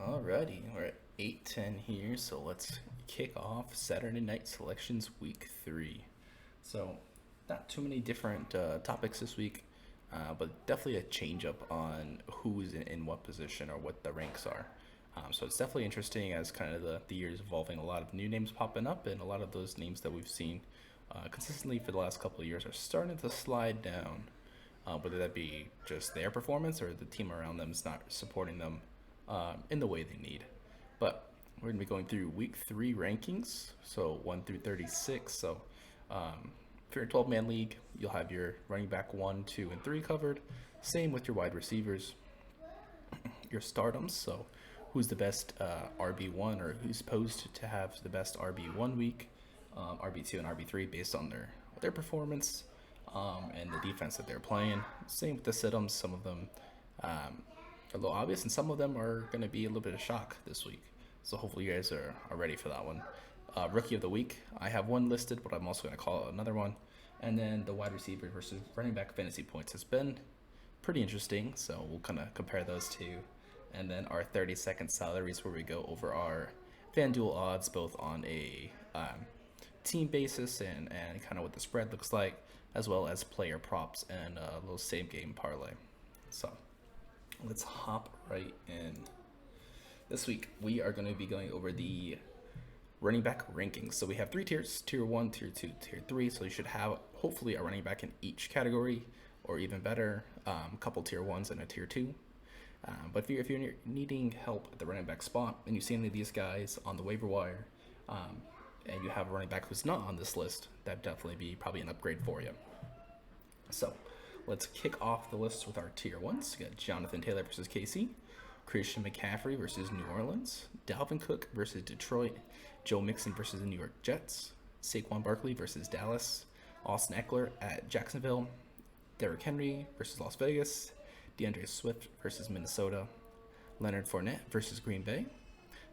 Alrighty, we're at 8:10 here, so let's kick off Saturday Night Selections Week 3. So, not too many different topics this week, but definitely a change up on who's in what position or what the ranks are. So, it's definitely interesting as kind of the year's evolving. A lot of new names popping up, and a lot of those names that we've seen consistently for the last couple of years are starting to slide down. Whether that be just their performance or the team around them is not supporting them in the way they need. But we're going to be going through week 3 rankings, so 1 through 36. So if you're in a 12-man league, you'll have your running back 1, 2, and 3 covered. Same with your wide receivers, your stardoms. So who's the best RB1 or who's supposed to have the best RB1 week, RB2 and RB3 based on their performance and the defense that they're playing. Same with the sit-ums. Some of them a little obvious, and some of them are going to be a little bit of shock this week. So hopefully you guys are ready for that one. Rookie of the week, I have one listed, but I'm also going to call it another one. And then the wide receiver versus running back fantasy points has been pretty interesting, so we'll kind of compare those two. And then our 30-second salaries, where we go over our FanDuel odds, both on a team basis and kind of what the spread looks like, as well as player props and a little same game parlay. So let's hop right in. This week we are going to be going over the running back rankings. So we have 3 tiers: tier 1, tier 2, tier 3. So you should have hopefully a running back in each category, or even better, a couple tier 1s and a tier 2. But if you're needing help at the running back spot and you see any of these guys on the waiver wire, and you have a running back who's not on this list, that'd definitely be probably an upgrade for you. So let's kick off the list with our tier 1s. We got Jonathan Taylor versus KC, Christian McCaffrey versus New Orleans, Dalvin Cook versus Detroit, Joe Mixon versus the New York Jets, Saquon Barkley versus Dallas, Austin Eckler at Jacksonville, Derrick Henry versus Las Vegas, DeAndre Swift versus Minnesota, Leonard Fournette versus Green Bay,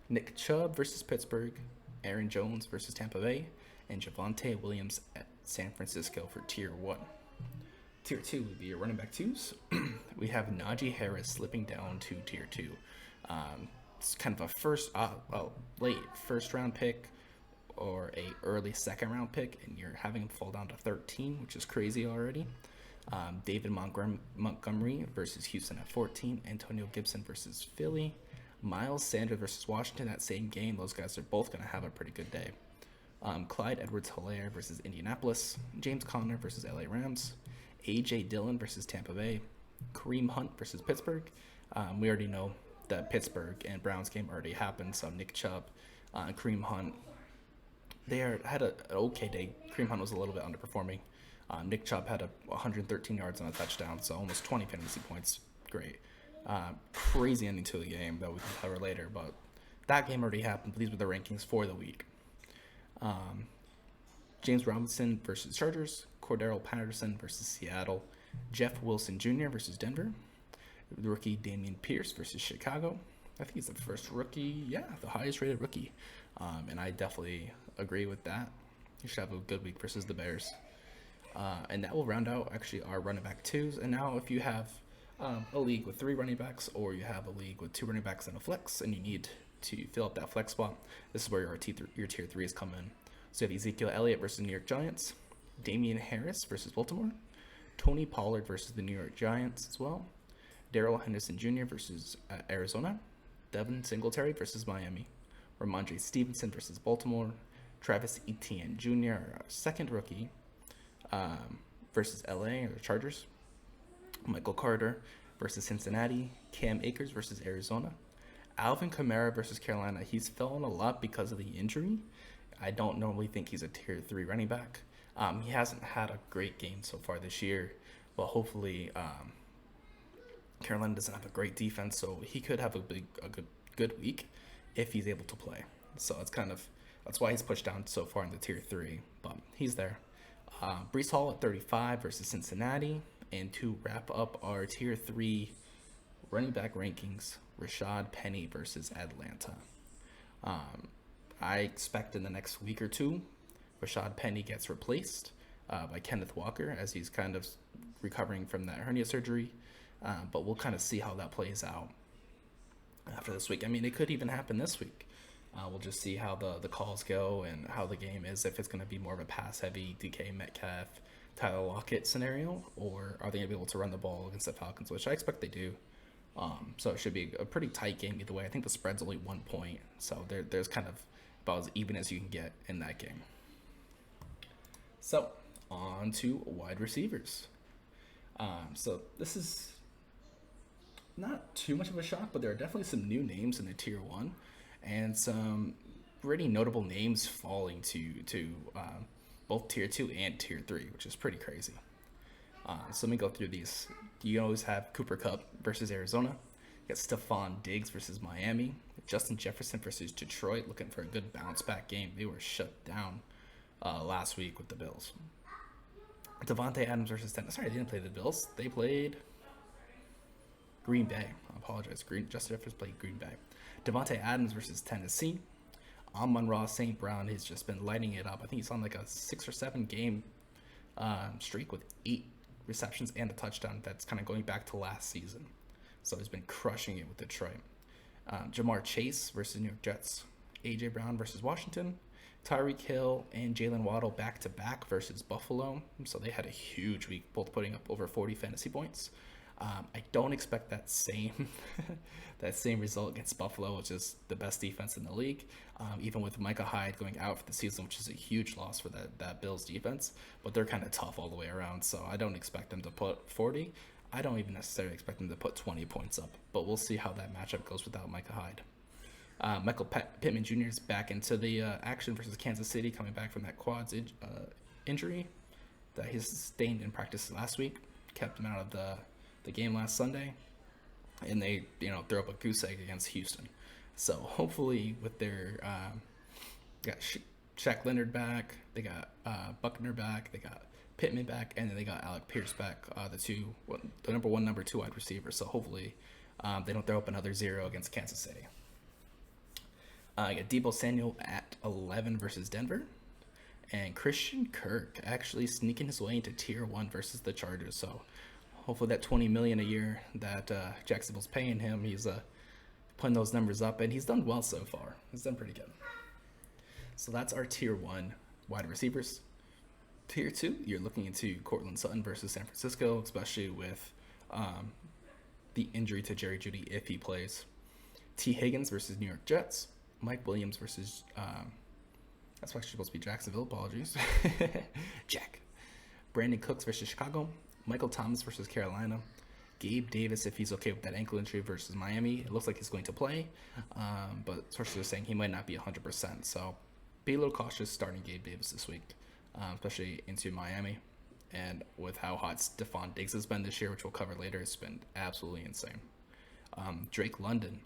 Nick Chubb versus Pittsburgh, Aaron Jones versus Tampa Bay, and Javonte Williams at San Francisco for tier 1. Tier 2 would be your running back 2s. We have Najee Harris slipping down to tier 2. It's kind of a late first round pick or a early second round pick, and you're having him fall down to 13, which is crazy already. David Montgomery versus Houston at 14, Antonio Gibson versus Philly, Miles Sanders versus Washington, that same game. Those guys are both going to have a pretty good day. Clyde Edwards-Helaire versus Indianapolis, James Conner versus LA Rams, A.J. Dillon versus Tampa Bay, Kareem Hunt versus Pittsburgh. We already know that Pittsburgh and Browns game already happened, so Nick Chubb, Kareem Hunt, had an okay day. Kareem Hunt was a little bit underperforming. Nick Chubb had 113 yards and a touchdown, so almost 20 fantasy points. Great. Crazy ending to the game that we can cover later, but that game already happened. These were the rankings for the week. James Robinson versus Chargers, Cordero Patterson versus Seattle, Jeff Wilson Jr. versus Denver, the rookie Dameon Pierce versus Chicago. I think he's the first rookie, the highest rated rookie. And I definitely agree with that. He should have a good week versus the Bears. And that will round out actually our running back 2s. And now if you have a league with 3 running backs, or you have a league with 2 running backs and a flex, and you need to fill up that flex spot, this is where your tier 3s come in. So you have Ezekiel Elliott versus New York Giants, Damian Harris versus Baltimore, Tony Pollard versus the New York Giants as well, Darrell Henderson Jr. versus Arizona, Devin Singletary versus Miami, Ramondre Stevenson versus Baltimore, Travis Etienne Jr., our second rookie, versus LA or the Chargers, Michael Carter versus Cincinnati, Cam Akers versus Arizona, Alvin Kamara versus Carolina. He's fallen a lot because of the injury. I don't normally think he's a tier 3 running back. He hasn't had a great game so far this year, but hopefully Carolina doesn't have a great defense, so he could have a good week if he's able to play. So that's why he's pushed down so far in the tier 3, but he's there. Breece Hall at 35 versus Cincinnati. And to wrap up our tier 3 running back rankings, Rashad Penny versus Atlanta. I expect in the next week or two, Rashad Penny gets replaced by Kenneth Walker as he's kind of recovering from that hernia surgery. But we'll kind of see how that plays out. after this week. I mean, it could even happen this week. We'll just see how the calls go and how the game is. If it's going to be more of a pass-heavy DK Metcalf, Tyler Lockett scenario, or are they going to be able to run the ball against the Falcons, which I expect they do. So it should be a pretty tight game either way. I think the spread's only 1 point, so there's kind of about as even as you can get in that game. So on to wide receivers. So this is not too much of a shock, but there are definitely some new names in the tier 1 and some pretty notable names falling to both tier 2 and tier 3, which is pretty crazy. So let me go through these. You always have Cooper Kupp versus Arizona. You got Stephon Diggs versus Miami. Justin Jefferson versus Detroit, looking for a good bounce back game. They were shut down last week with the Bills. Devontae Adams versus Tennessee. Sorry, they didn't play the Bills. They played Green Bay. I apologize. Justin Jefferson played Green Bay. Devontae Adams versus Tennessee. Amon-Ra St. Brown has just been lighting it up. I think he's on like a 6 or 7 game streak with 8 receptions and a touchdown. That's kind of going back to last season. So he's been crushing it with Detroit. Jamar Chase versus New York Jets. A.J. Brown versus Washington. Tyreek Hill and Jalen Waddle back-to-back versus Buffalo. So they had a huge week, both putting up over 40 fantasy points. I don't expect that same that same result against Buffalo, which is the best defense in the league. Even with Micah Hyde going out for the season, which is a huge loss for that Bills defense. But they're kind of tough all the way around, so I don't expect them to put 40. I don't even necessarily expect them to put 20 points up. But we'll see how that matchup goes without Micah Hyde. Michael Pittman Jr. is back into the action versus Kansas City, coming back from that quads injury that he sustained in practice last week. Kept him out of the game last Sunday, and they throw up a goose egg against Houston. So hopefully with their got Shaq Leonard back, they got Buckner back, they got Pittman back, and then they got Alec Pierce back, the number 1, number 2 wide receiver. So hopefully they don't throw up another 0 against Kansas City. I got Deebo Samuel at 11 versus Denver. And Christian Kirk actually sneaking his way into tier 1 versus the Chargers. So hopefully that $20 million a year that Jacksonville's paying him, he's putting those numbers up, and he's done well so far. He's done pretty good. So that's our tier 1 wide receivers. Tier 2, you're looking into Courtland Sutton versus San Francisco, especially with the injury to Jerry Jeudy if he plays. T. Higgins versus New York Jets. Mike Williams versus that's actually supposed to be Jacksonville. Apologies. Jack. Brandon Cooks versus Chicago. Michael Thomas versus Carolina. Gabe Davis, if he's okay with that ankle injury, versus Miami. It looks like he's going to play, but sources are saying he might not be 100%. So be a little cautious starting Gabe Davis this week, especially into Miami. And with how hot Stephon Diggs has been this year, which we'll cover later, it's been absolutely insane. Drake London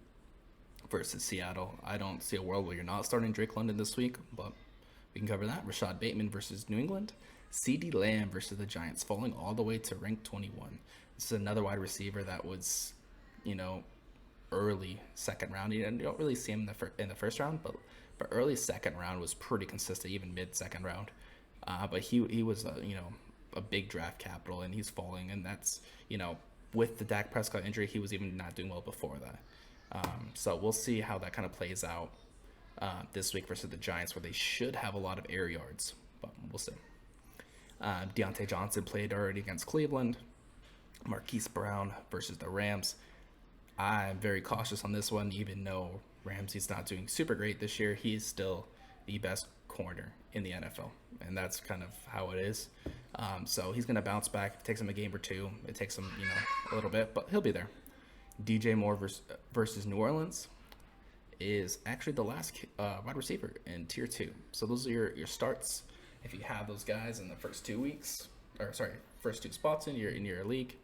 versus Seattle. I don't see a world where you're not starting Drake London this week, but we can cover that. Rashad Bateman versus New England. CeeDee Lamb versus the Giants, falling all the way to rank 21. This is another wide receiver that was, early second round. You don't really see him in the first round, but early second round was pretty consistent, even mid second round. But he was a big draft capital, and he's falling, and that's with the Dak Prescott injury, he was even not doing well before that. So we'll see how that kind of plays out this week versus the Giants, where they should have a lot of air yards, but we'll see. Deontay Johnson played already against Cleveland. Marquise Brown versus the Rams. I'm very cautious on this one, even though Ramsey's not doing super great this year. He's still the best corner in the NFL, and that's kind of how it is. So he's going to bounce back. It takes him a game or two. It takes him, a little bit, but he'll be there. DJ Moore versus New Orleans is actually the last wide receiver in tier 2. So those are your starts. If you have those guys in the first 2 weeks, first 2 spots in your league,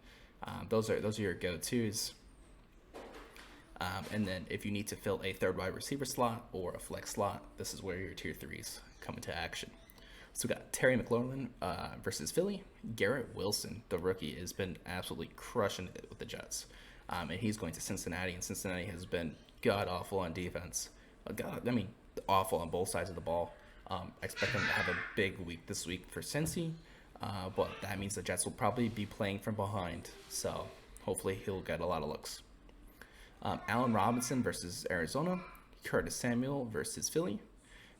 those are your go-tos. And then if you need to fill a third wide receiver slot or a flex slot, this is where your tier 3s come into action. So we got Terry McLaurin versus Philly. Garrett Wilson, the rookie, has been absolutely crushing it with the Jets. And he's going to Cincinnati, and Cincinnati has been god-awful on defense. Awful on both sides of the ball. I expect them to have a big week this week for Cincy, but that means the Jets will probably be playing from behind, so hopefully he'll get a lot of looks. Allen Robinson versus Arizona. Curtis Samuel versus Philly.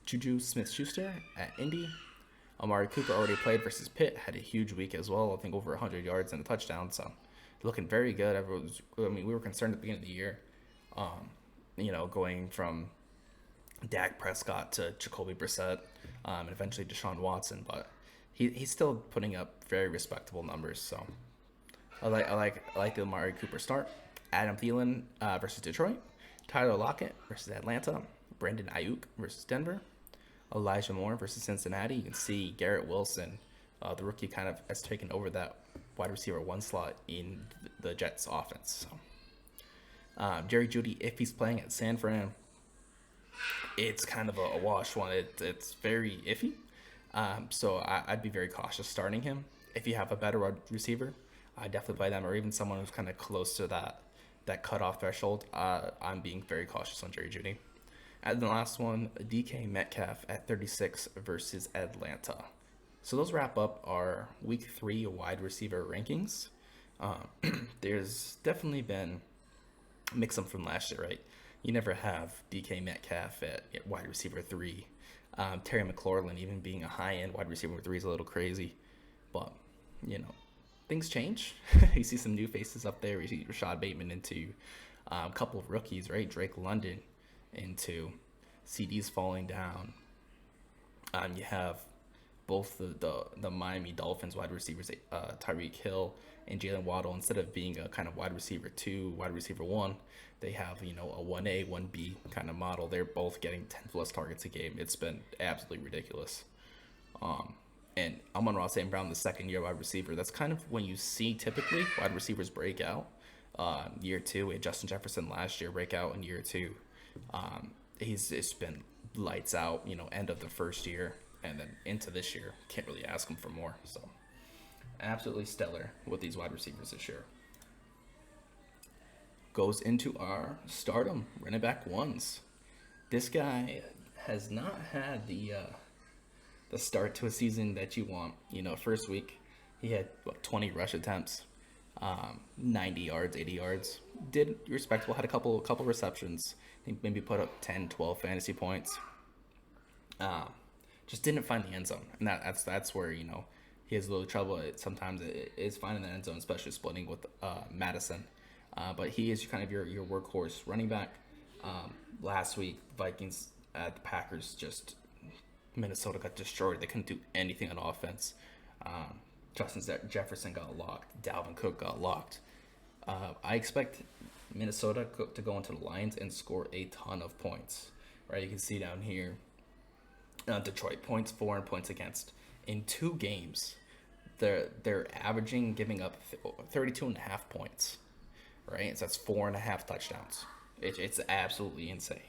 Juju Smith-Schuster at Indy. Amari Cooper already played versus Pitt. Had a huge week as well. I think over 100 yards and a touchdown. So looking very good. We were concerned at the beginning of the year, going from Dak Prescott to Jacoby Brissett, and eventually Deshaun Watson. But he's still putting up very respectable numbers. So I like the Amari Cooper start. Adam Thielen versus Detroit. Tyler Lockett versus Atlanta. Brandon Ayuk versus Denver. Elijah Moore versus Cincinnati. You can see Garrett Wilson, the rookie, kind of has taken over that wide receiver one slot in the Jets offense. So, Jerry Jeudy, if he's playing at San Fran, it's kind of a wash one. It's very iffy. So I'd be very cautious starting him. If you have a better wide receiver, I definitely play them, or even someone who's kind of close to that cutoff threshold. I'm being very cautious on Jerry Jeudy. And the last one, DK Metcalf at 36 versus Atlanta. So those wrap up our week 3 wide receiver rankings. There's definitely been mix up from last year, right? You never have DK Metcalf at wide receiver 3. Terry McLaurin even being a high-end wide receiver 3 is a little crazy. But, things change. You see some new faces up there. You see Rashad Bateman into a couple of rookies, right? Drake London into CDs falling down. You have both the Miami Dolphins wide receivers, Tyreek Hill and Jalen Waddle. Instead of being a kind of wide receiver 2, wide receiver 1, they have, a 1A, 1B kind of model. They're both getting 10 plus targets a game. It's been absolutely ridiculous. And Amon-Ra St. Brown, the second year wide receiver, that's kind of when you see typically wide receivers break out. Year 2, we had Justin Jefferson last year break out in year 2. It's been lights out, end of the first year, and then into this year. Can't really ask him for more. So absolutely stellar with these wide receivers this year. Goes into our stardom running back ones. This guy has not had the start to a season that you want. First week he had 20 rush attempts, 90 yards, 80 yards. Did respectable, had a couple receptions. I think maybe put up 10, 12 fantasy points. Just didn't find the end zone. And that's where, he has a little trouble. Sometimes it is finding the end zone, especially splitting with Madison. But he is kind of your workhorse running back. Last week, Vikings at the Packers, just Minnesota got destroyed. They couldn't do anything on offense. Justin Jefferson got locked. Dalvin Cook got locked. I expect Minnesota to go into the Lions and score a ton of points. Right, you can see down here, Detroit points for and points against. In 2 games, they're averaging giving up 32.5 points. Right, so that's 4.5 touchdowns. It's absolutely insane.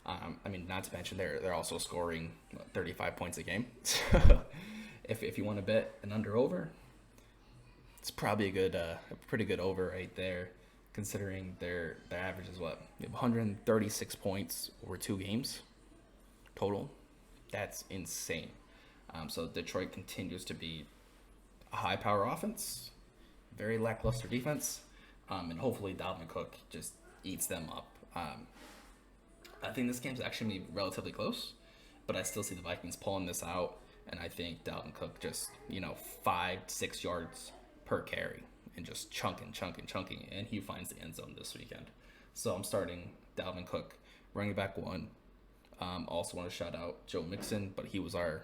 Not to mention they're also scoring 35 points a game. So if you want to bet an under/over, it's probably a pretty good over right there, considering their average is what? They have 136 points over 2 games total. That's insane. So Detroit continues to be a high-power offense, very lackluster defense, and hopefully Dalvin Cook just eats them up. I think this game's actually going to be relatively close, but I still see the Vikings pulling this out, and I think Dalvin Cook just, 5-6 yards per carry and just chunking, and he finds the end zone this weekend. So I'm starting Dalvin Cook, running back 1. Also want to shout out Joe Mixon, but he was our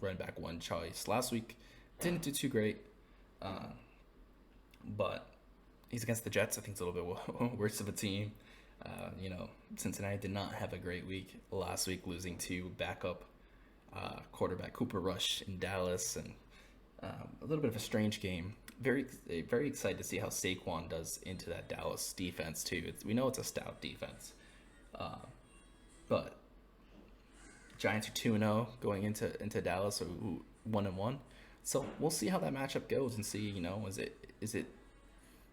running back 1 choice last week. Didn't do too great, but he's against the Jets. I think it's a little bit worse of a team. Cincinnati did not have a great week last week, losing to backup quarterback Cooper Rush in Dallas, and a little bit of a strange game. Very excited to see how Saquon does into that Dallas defense too. We know it's a stout defense, but Giants are 2-0 going into Dallas, or 1-1. So we'll see how that matchup goes and see. Is it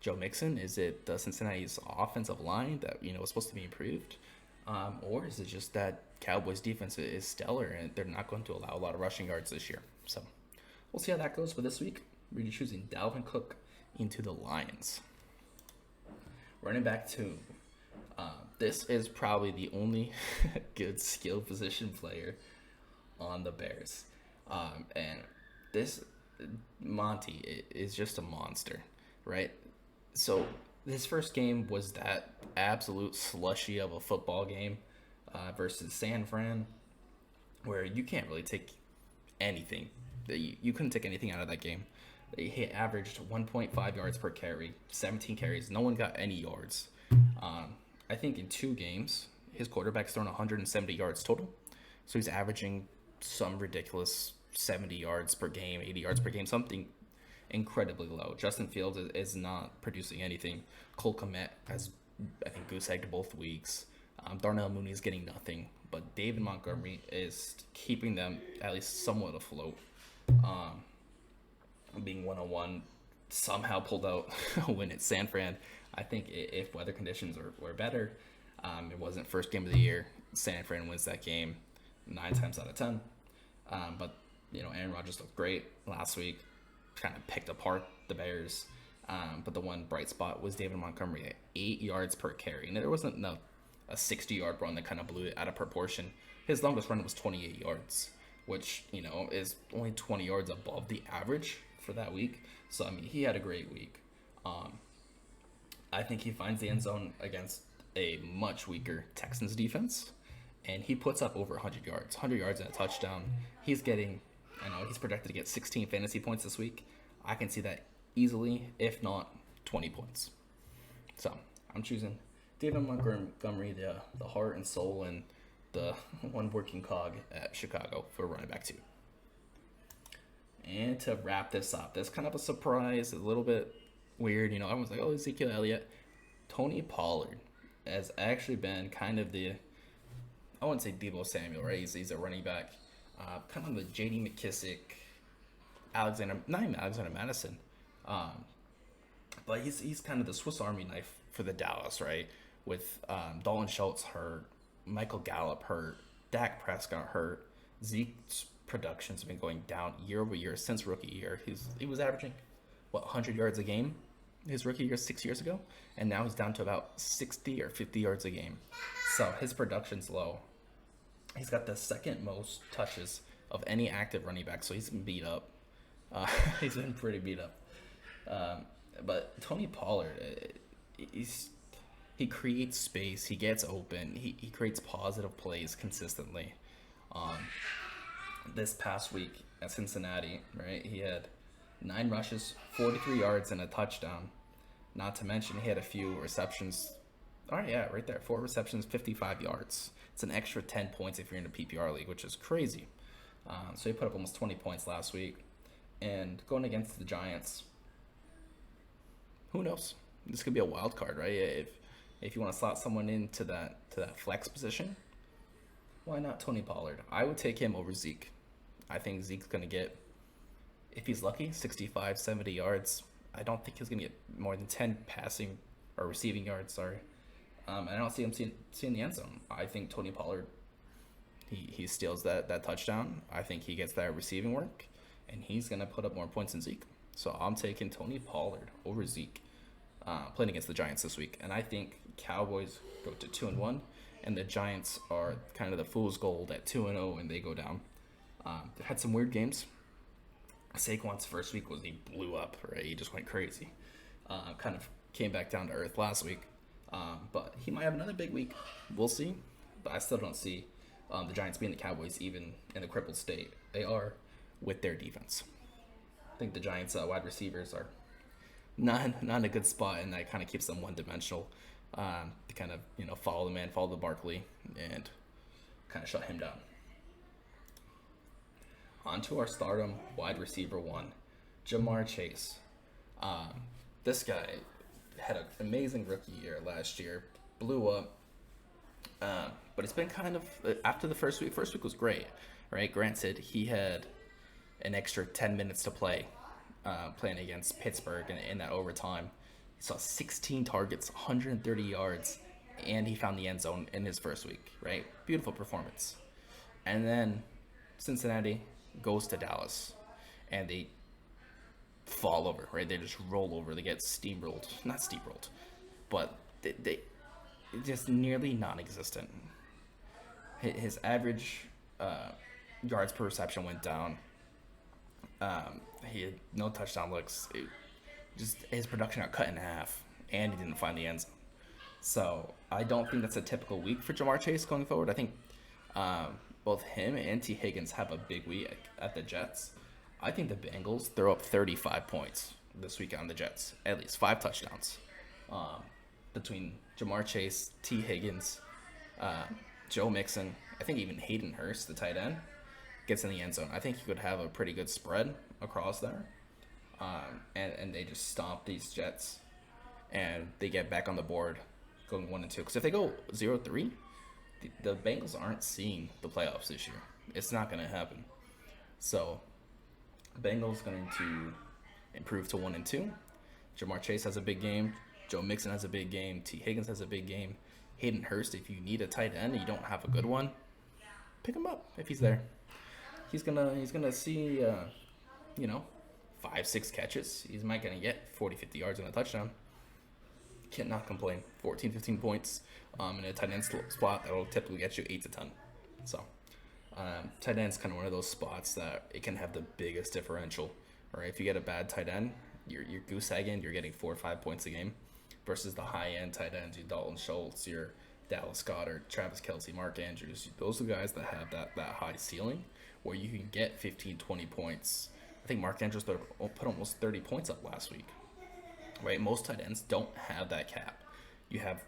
Joe Mixon? Is it the Cincinnati's offensive line that was supposed to be improved, or is it just that Cowboys defense is stellar and they're not going to allow a lot of rushing yards this year? So we'll see how that goes for this week. We're choosing Dalvin Cook into the Lions. Running back 2, This is probably the only good skill position player on the Bears. And this Monty is just a monster, right? So his first game was that absolute slushy of a football game versus San Fran, where you can't really take anything. You couldn't take anything out of that game. He averaged 1.5 yards per carry, 17 carries. No one got any yards. I think in 2 games, his quarterback's thrown 170 yards total. So he's averaging some ridiculous 70 yards per game, 80 yards per game, something incredibly low. Justin Fields is not producing anything. Cole Kmet has, I think, goose egged both weeks. Darnell Mooney is getting nothing. But David Montgomery is keeping them at least somewhat afloat. Being 101, somehow pulled out a win at San Fran. I think if weather conditions were better, it wasn't first game of the year, San Fran wins that game 9 times out of 10. But, Aaron Rodgers looked great last week, kind of picked apart the Bears. But the one bright spot was David Montgomery at 8 yards per carry. And there wasn't a 60-yard run that kind of blew it out of proportion. His longest run was 28 yards, which, is only 20 yards above the average for that week. So, he had a great week. I think he finds the end zone against a much weaker Texans defense, and he puts up over 100 yards. 100 yards and a touchdown. He's projected to get 16 fantasy points this week. I can see that easily, if not 20 points. So, I'm choosing David Montgomery, the heart and soul and the one working cog at Chicago for running back 2. And to wrap this up, that's kind of a surprise, a little bit weird. Everyone's like, oh, Ezekiel Elliott. Tony Pollard has actually been kind of I wouldn't say Deebo Samuel, right? He's a running back. Kind of the J.D. McKissick, not even Alexander Madison. But he's kind of the Swiss Army knife for the Dallas, right? With Dalton Schultz hurt, Michael Gallup hurt, Dak Prescott hurt. Zeke's production's been going down year over year since rookie year. He was averaging 100 yards a game his rookie year 6 years ago, and now he's down to about 60 or 50 yards a game. So his production's low. He's got the second most touches of any active running back, so he's been beat up. He's been pretty beat up. But Tony Pollard, he creates space, he gets open, he creates positive plays consistently. This past week at Cincinnati, right, he had 9 rushes, 43 yards, and a touchdown. Not to mention, he had a few receptions. All right, yeah, right there. 4 receptions, 55 yards. It's an extra 10 points if you're in a PPR league, which is crazy. So he put up almost 20 points last week. And going against the Giants, who knows? This could be a wild card, right? If you want to slot someone into that flex position, why not Tony Pollard? I would take him over Zeke. I think Zeke's going to get, if he's lucky, 65, 70 yards. I don't think he's going to get more than 10 passing or receiving yards, sorry. And I don't see him seeing the end zone. I think Tony Pollard, he steals that touchdown. I think he gets that receiving work, and he's going to put up more points than Zeke. So I'm taking Tony Pollard over Zeke, playing against the Giants this week. And I think Cowboys go to 2-1, and the Giants are kind of the fool's gold at 2-0, and they go down. They had some weird games. Saquon's first week he blew up, right? He just went crazy. Kind of came back down to earth last week. But he might have another big week. We'll see. But I still don't see the Giants being the Cowboys even in the crippled state they are with their defense. I think the Giants' wide receivers are not in a good spot, and that kind of keeps them one-dimensional. To kind of follow the man, follow the Barkley, and kind of shut him down. On to our stardom wide receiver 1, Ja'Marr Chase. This guy had an amazing rookie year last year, blew up, but it's been kind of, after the first week was great, right? Granted, he had an extra 10 minutes to play, playing against Pittsburgh in that overtime. He saw 16 targets, 130 yards, and he found the end zone in his first week, right? Beautiful performance. And then Cincinnati goes to Dallas, and they fall over, right? They just roll over. They get steamrolled. Not steamrolled, but just nearly non-existent. His average yards per reception went down. He had no touchdown looks. Just his production got cut in half, and he didn't find the end zone. So I don't think that's a typical week for Jamar Chase going forward. I think both him and T. Higgins have a big week at the Jets. I think the Bengals throw up 35 points this week on the Jets, at least 5 touchdowns between Jamar Chase, T. Higgins, Joe Mixon. I think even Hayden Hurst, the tight end, gets in the end zone. I think he could have a pretty good spread across there. And they just stomp these Jets, and they get back on the board going 1-2. Because if they go 0-3, the Bengals aren't seeing the playoffs this year. It's not going to happen. So, Bengals going to improve to 1-2. Jamar Chase has a big game. Joe Mixon has a big game. T. Higgins has a big game. Hayden Hurst, if you need a tight end and you don't have a good one, pick him up if he's there. He's gonna see 5-6 catches. He's might gonna get 40-50 yards and a touchdown. Cannot complain. 14-15 points in a tight end spot that will typically get you 8-10. So tight end's kind of one of those spots that it can have the biggest differential. Right? If you get a bad tight end, you're goose egging, you're getting 4 or 5 points a game, versus the high end tight ends, your Dalton Schultz, your Dallas Goedert, Travis Kelce, Mark Andrews. Those are the guys that have that high ceiling where you can get 15, 20 points. I think Mark Andrews put almost 30 points up last week. Right? Most tight ends don't have that cap. You have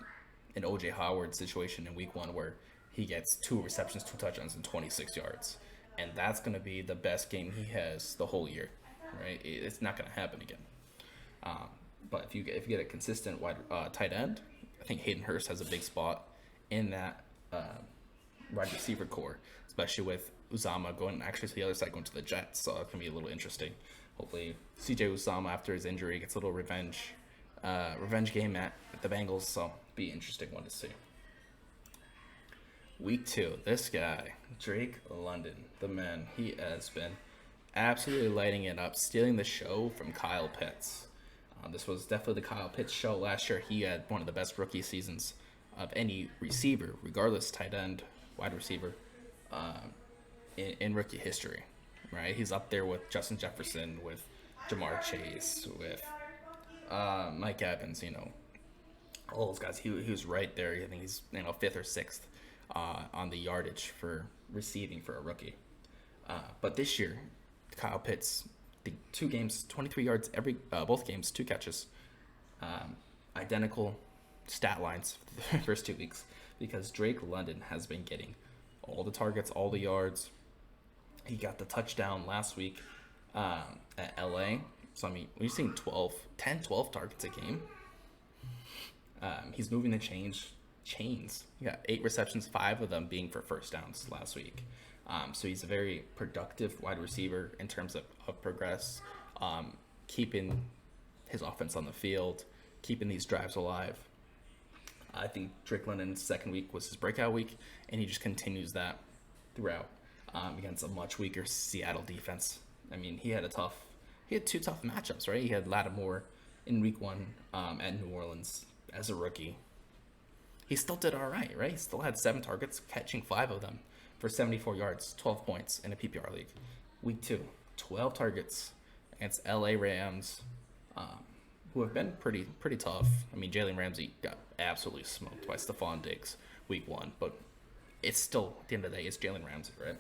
an O.J. Howard situation in week 1 where he gets 2 receptions, 2 touchdowns, and 26 yards. And that's going to be the best game he has the whole year. Right? It's not going to happen again. But if you get a consistent wide tight end, I think Hayden Hurst has a big spot in that wide receiver core, especially with Uzama going actually to the other side, going to the Jets. So it can be a little interesting. Hopefully, C.J. Uzama after his injury gets a little revenge game at the Bengals. So be an interesting one to see. Week 2, this guy, Drake London, the man, he has been absolutely lighting it up, stealing the show from Kyle Pitts. This was definitely the Kyle Pitts show. Last year, he had one of the best rookie seasons of any receiver, regardless tight end, wide receiver, in rookie history. Right? He's up there with Justin Jefferson, with Jamar Chase, with Mike Evans. All those guys. He was right there. I think he's 5th or 6th on the yardage for receiving for a rookie. But this year, Kyle Pitts, the 2 games, 23 yards both games, 2 catches, identical stat lines for the first 2 weeks, because Drake London has been getting all the targets, all the yards. He got the touchdown last week at LA. So when you're seeing 10, 12 targets a game, he's moving the chains. He got 8 receptions, 5 of them being for first downs last week. So he's a very productive wide receiver in terms of progress, keeping his offense on the field, keeping these drives alive. I think Drake London's second week was his breakout week, and he just continues that throughout against a much weaker Seattle defense. I mean, he had 2 tough matchups, right? He had Lattimore in week 1 at New Orleans as a rookie. He still did all right? He still had 7 targets, catching 5 of them for 74 yards, 12 points in a PPR league. Week 2, 12 targets against LA Rams, who have been pretty tough. I mean, Jalen Ramsey got absolutely smoked by Stephon Diggs week 1, but it's still, at the end of the day, it's Jalen Ramsey, right?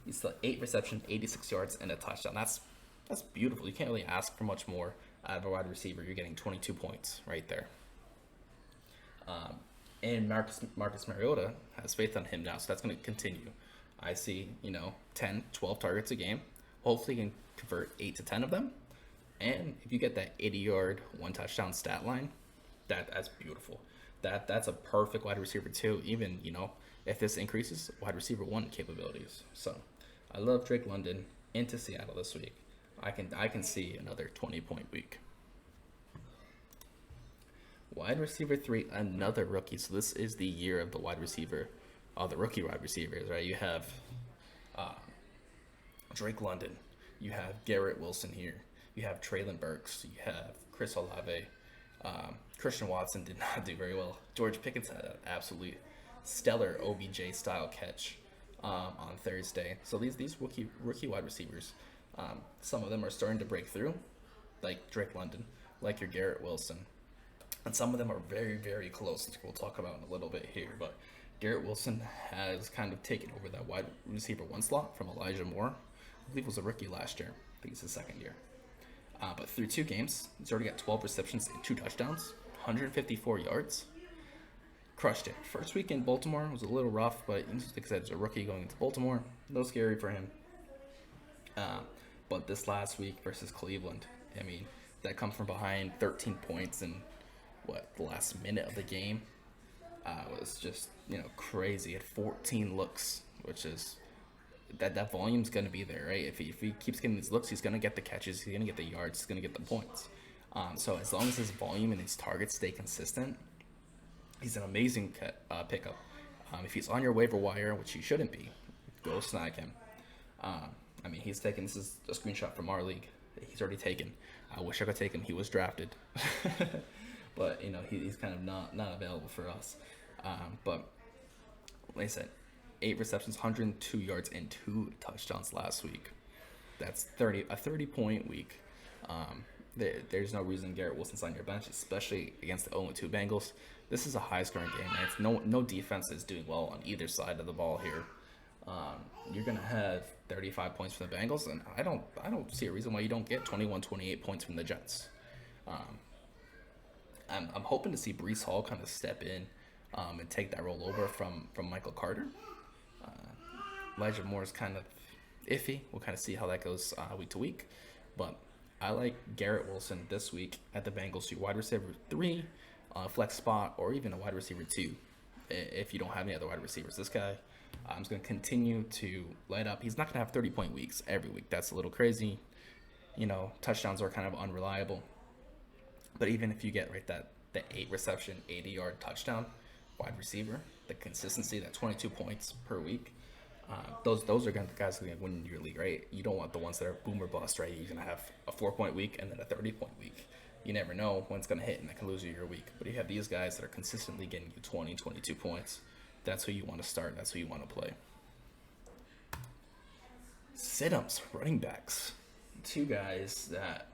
He's still 8 receptions, 86 yards, and a touchdown. That's beautiful. You can't really ask for much more out of a wide receiver. You're getting 22 points right there. And Marcus Mariota has faith on him now, so that's going to continue. I see, 10, 12 targets a game. Hopefully, you can convert 8 to 10 of them. And if you get that 80-yard, 1 touchdown stat line, that's beautiful. That's a perfect wide receiver too. Even if this increases wide receiver 1 capabilities. So I love Drake London into Seattle this week. I can see another 20-point week. Wide receiver 3, another rookie. So this is the year of the wide receiver, the rookie wide receivers, right? You have Drake London. You have Garrett Wilson here. You have Treylon Burks. You have Chris Olave. Christian Watson did not do very well. George Pickens had an absolute stellar OBJ style catch on Thursday. So these rookie wide receivers, some of them are starting to break through, like Drake London, like your Garrett Wilson, and some of them are very, very close, which we'll talk about in a little bit here. But Garrett Wilson has kind of taken over that wide receiver one slot from Elijah Moore. I believe was a rookie last year. I think it's his second year. But through 2 games, he's already got 12 receptions and 2 touchdowns, 154 yards. Crushed it. First week in Baltimore was a little rough, but like I said, it's a rookie going into Baltimore. No scary for him. But this last week versus Cleveland, I mean, that comes from behind 13 points in the last minute of the game was just crazy. At 14 looks, which is that volume's going to be there, right? If he keeps getting these looks, he's going to get the catches, he's going to get the yards, he's going to get the points. So as long as his volume and his targets stay consistent, he's an amazing pickup. If he's on your waiver wire, which he shouldn't be, go snag him. I mean, he's taken. This is a screenshot from our league. He's already taken. I wish I could take him. He was drafted, but he's kind of not available for us. But like I said, 8 receptions, 102 yards, and 2 touchdowns last week. That's a 30-point week. There's no reason Garrett Wilson's on your bench, especially against the 0-2 Bengals. This is a high-scoring game, man. It's no defense is doing well on either side of the ball here. You're gonna have 35 points from the Bengals, and I don't see a reason why you don't get 21, 28 points from the Jets. I'm hoping to see Breece Hall kind of step in and take that role over from Michael Carter. Elijah Moore is kind of iffy. We'll kind of see how that goes week to week, but I like Garrett Wilson this week at the Bengals. You wide receiver 3, flex spot, or even a wide receiver 2 if you don't have any other wide receivers. This guy, I'm just going to continue to light up. He's not going to have 30-point weeks every week. That's a little crazy. Touchdowns are kind of unreliable. But even if you get the 8 reception, 80-yard touchdown wide receiver, the consistency, that 22 points per week, those are the guys who are going to win your league, right? You don't want the ones that are boom or bust, right? You're going to have a 4-point week and then a 30-point week. You never know when it's going to hit, and that can lose you your week. But you have these guys that are consistently getting you 20, 22 points. That's who you want to start. That's who you want to play. Sit-ups, running backs. 2 guys that,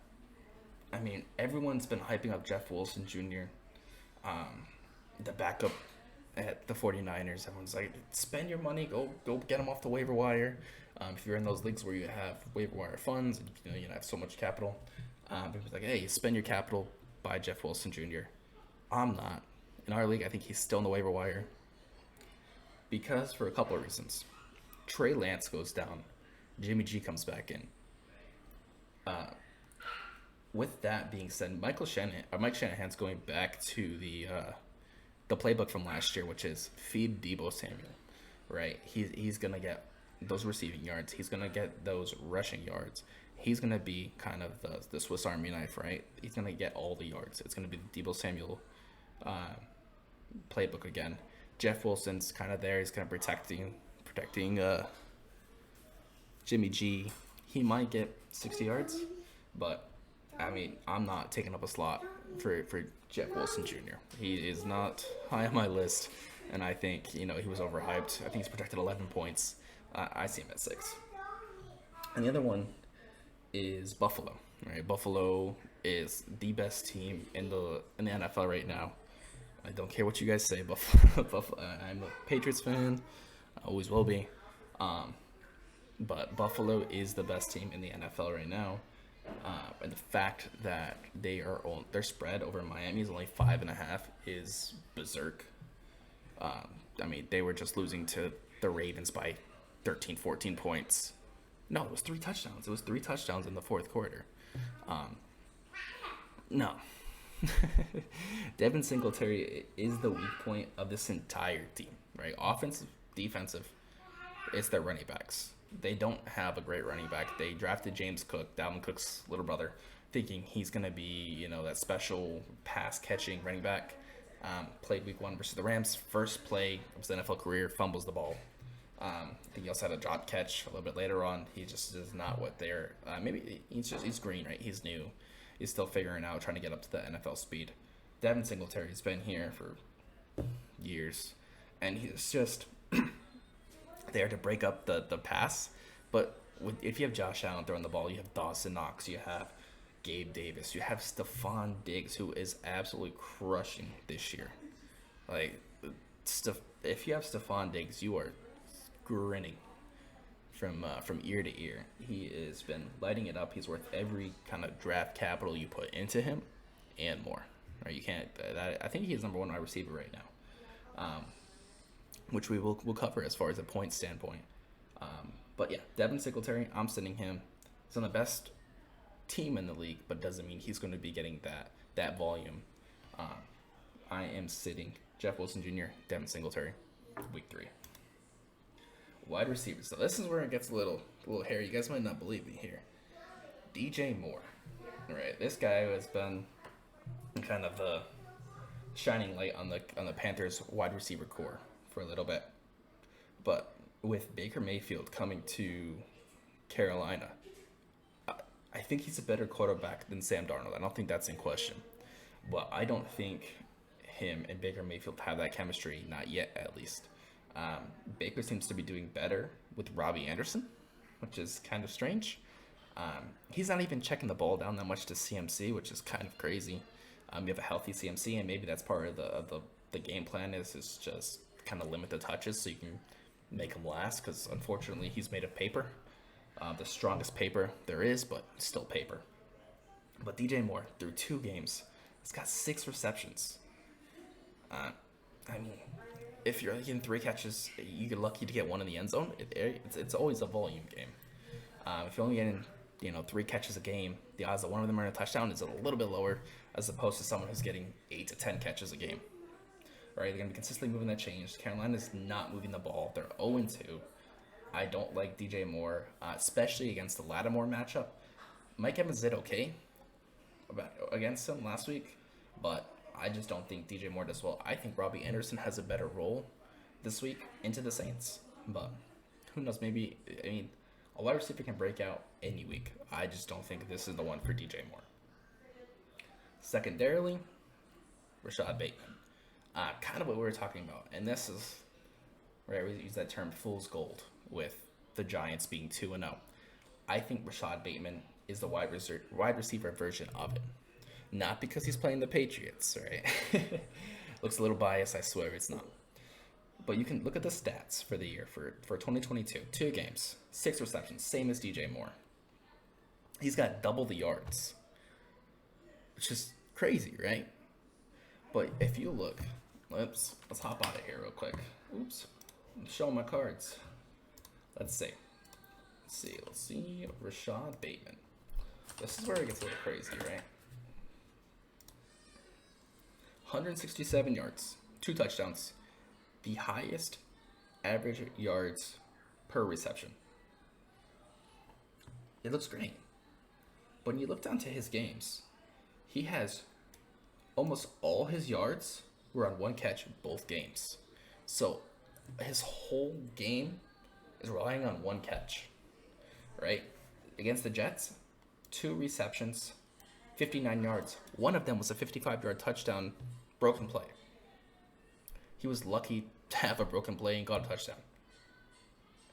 I mean, everyone's been hyping up Jeff Wilson Jr., the backup at the 49ers. Everyone's like, spend your money, go get him off the waiver wire. If you're in those leagues where you have waiver wire funds and you have so much capital, people's like, hey, spend your capital, buy Jeff Wilson Jr. I'm not. In our league, I think he's still in the waiver wire because for a couple of reasons. Trey Lance goes down, Jimmy G comes back in. With that being said, Mike Shanahan's going back to the playbook from last year, which is feed Deebo Samuel, right? He's gonna get those receiving yards. He's gonna get those rushing yards. He's gonna be kind of the Swiss Army knife, right? He's gonna get all the yards. It's gonna be the Deebo Samuel playbook again. Jeff Wilson's kind of there. He's kind of protecting Jimmy G. He might get 60 yards, but I mean, I'm not taking up a slot for Jeff Wilson Jr. He is not high on my list, and I think he was overhyped. I think he's projected 11 points. I see him at 6. And the other one is Buffalo. Right, Buffalo is the best team in the NFL right now. I don't care what you guys say, Buffalo. I'm a Patriots fan. I always will be. But Buffalo is the best team in the NFL right now. And the fact that their spread over Miami is only 5.5 is berserk. I mean, they were just losing to the Ravens by 13, 14 points. No, it was 3 touchdowns. It was 3 touchdowns in the fourth quarter. No. Devin Singletary is the weak point of this entire team, right? Offensive, defensive, it's their running backs. They don't have a great running back. They drafted James Cook, Dalvin Cook's little brother, thinking he's going to be, that special pass-catching running back. Played week 1 versus the Rams. First play of his NFL career, fumbles the ball. I think he also had a drop catch a little bit later on. He just is not what they're... maybe he's green, right? He's new. He's still figuring out, trying to get up to the NFL speed. Devin Singletary's been here for years, and he's just there to break up the pass. But if you have Josh Allen throwing the ball, you have Dawson Knox, you have Gabe Davis, you have Stephon Diggs, who is absolutely crushing this year. Like, if you have Stephon Diggs, you are grinning from ear to ear. He has been lighting it up. He's worth every kind of draft capital you put into him, and more. Right? You can't. I think he's number one wide receiver right now, which we'll cover as far as a point standpoint. But yeah, Devin Singletary, I'm sitting him. He's on the best team in the league, but doesn't mean he's going to be getting that volume. I am sitting Jeff Wilson Jr., Devin Singletary, week 3. Wide receivers. So this is where it gets a little hairy. You guys might not believe me here. DJ Moore. All right, this guy has been kind of the shining light on the Panthers wide receiver core for a little bit. But with Baker Mayfield coming to Carolina, I think he's a better quarterback than Sam Darnold. I don't think that's in question. But I don't think him and Baker Mayfield have that chemistry, not yet at least. Baker seems to be doing better with Robbie Anderson, which is kind of strange. He's not even checking the ball down that much to CMC, which is kind of crazy. You have a healthy CMC, and maybe that's part of the game plan is just kind of limit the touches so you can make him last, because unfortunately he's made of paper. The strongest paper there is, but still paper. But DJ Moore, through 2 games, has got 6 receptions. I mean, if you're getting 3 catches, you get lucky to get 1 in the end zone. It's always a volume game. If you're only getting 3 catches a game, the odds that one of them are in a touchdown is a little bit lower, as opposed to someone who's getting 8 to 10 catches a game. Right? They're going to be consistently moving that change. Carolina's not moving the ball. They're 0-2. I don't like DJ Moore, especially against the Lattimore matchup. Mike Evans did okay against him last week, but I just don't think DJ Moore does well. I think Robbie Anderson has a better role this week into the Saints, but who knows? Maybe, a wide receiver can break out any week. I just don't think this is the one for DJ Moore. Secondarily, Rashad Bateman. Kind of what we were talking about, and this is, right, we use that term fool's gold with the Giants being 2-0. I think Rashad Bateman is the wide receiver version of it. Not because he's playing the Patriots, right? Looks a little biased, I swear it's not. But you can look at the stats for the year for 2022. 2 games, 6 receptions, same as DJ Moore. He's got double the yards, which is crazy, right? But if you look, let's hop out of here real quick. Oops, I'm showing my cards. Let's see. Rashad Bateman. This is where it gets a little crazy, right? 167 yards, 2 touchdowns, the highest average yards per reception. It looks great. But when you look down to his games, he has almost all his yards were on 1 catch in both games. So his whole game is relying on 1 catch, right? Against the Jets, 2 receptions, 59 yards. One of them was a 55-yard touchdown broken play. He was lucky to have a broken play and got a touchdown.